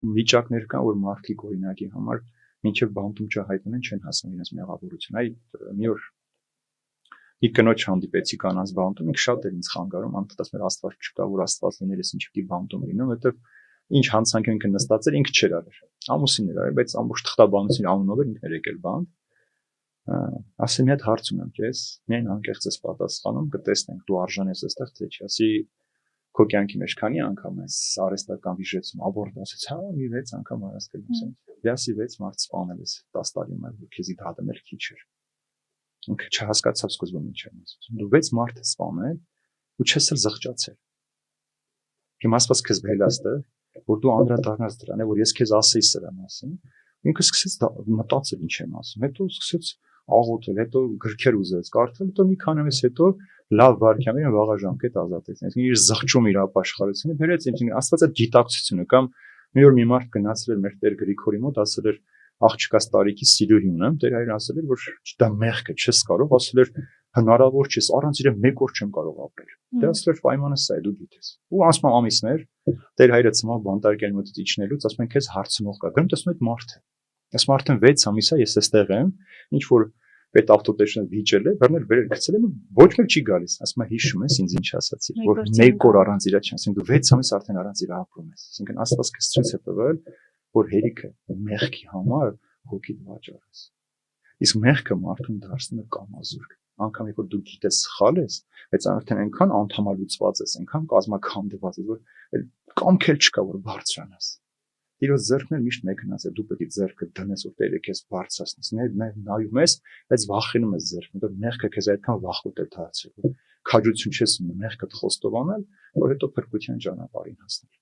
վիճակներ կան, որ մարդիկ օրինակի համար մինչև բանտում չհայտնեն չեն հասնում իրենց մեղավորություն։ Այ մի օր իր կնոջ հանդիպեցի կանանց բանտում, ինքը շատ էր ինձ խանգարում, անտտես մեր Աստված չկա, որ Աստված լիներ, ես ինչ պիտի բանտում լինում, որովհետև ինչ հանցանք ինքը նստած էր, ինքը չէր արել։ Ամուսինն էր արել, բայց ամբողջ թղթաբանություն անունով էր ինքն էր եկել բանտ։ Ասի մի հատ հարց ունեմ քեզ, միայն անկեղծ ես պատասխանում, կտեսնենք դու արժանես այստեղ թե չի։ Ասի քո կյանքի մեջ քանի անգամ ես արհեստական վիժեցում աբորտ ասեց, հա մի 6 անգամ արհեստել եմ։ Դասի 6 մարդ սպանել ես 10 տարի մայր, որ քեզի դադնել քիչ էր։ Ինքը չհասկացավ սկզբում ինչ եմ ասում։ Դու 6 մարդ ես սպանել ու չես էլ զղջացել։ Հիմա ասված քեզ վելաստը, որ դու անդրադառնաս դրան, որ ես քեզ ասեի սրան մասին։ Ինքը սկսեց մտածել ինչ եմ ասում, հետո սկսեց աղոթել, հետո գրքեր ուզեց կարդալ, հետո մի քանի ամիս հետո լավ վարքյամին վաղ ժամկետ ազատեց։ Այսինքն իր զղջում իր ապաշխարությունը բերեց ինքն Աստված այդ գիտակցությունը կամ մի օր մի մարդ գնացել էր մեր Տեր Գրիգորի մոտ, ասել էր աղջկաս տարիքի սիրուհի ունեմ, Տեր հայր ասել էր, որ դա մեղք է, չես կարող, ասել էր հնարավոր չէ, առանց իր մեկ օր չեմ կարող ապրել։ Դե ասել էր պայմանը սա է, դու գիտես։ Ու անցնում ամիսներ, Տեր հայրը ծնող բանտարկյալի մոտից իջնելուց ասում են քեզ հարցնող կա։ Գնում տեսնում այդ մարդը։ Այս մարդը 6 ամիս է ես էստեղ եմ, ինչ որ պետ ավտոտեշնը վիճել է, բռնել վերել գցել եմ, ոչ մեկ չի գալիս։ Ասում է հիշում ես ինձ ինչ ասացի, որ մեկ օր առանց իրա չի, ասենք դու 6 ամիս արդեն առանց իրա ապրում ես։ Այսինքն Աստված քեզ ցույց է տվել, որ հերիքը մեղքի համար հոգիդ վաճառես։ Իսկ մեղքը մարդուն դարձնում է կամազուրկ։ Անկամ երբ որ դու գիտես սխալ ես, բայց արդեն այնքան անդամալուծված ես, այնքան կազմակերպված ես, որ կամք էլ չկա որ բարձրանաս։ Տիրոջ ձեռքն էլ միշտ մեկնած է, դու պետք է ձեռքը դնես, որ Տերը քեզ բարձրացնես։ Նայում ես, բայց վախենում ես ձեռքը, որտեղ մեղքը քեզ այդքան վախոտ է դարձրել, որ քաջություն չես ունում մեղքդ խոստովանել, որ հետո փրկության ճանապարհին հասնել։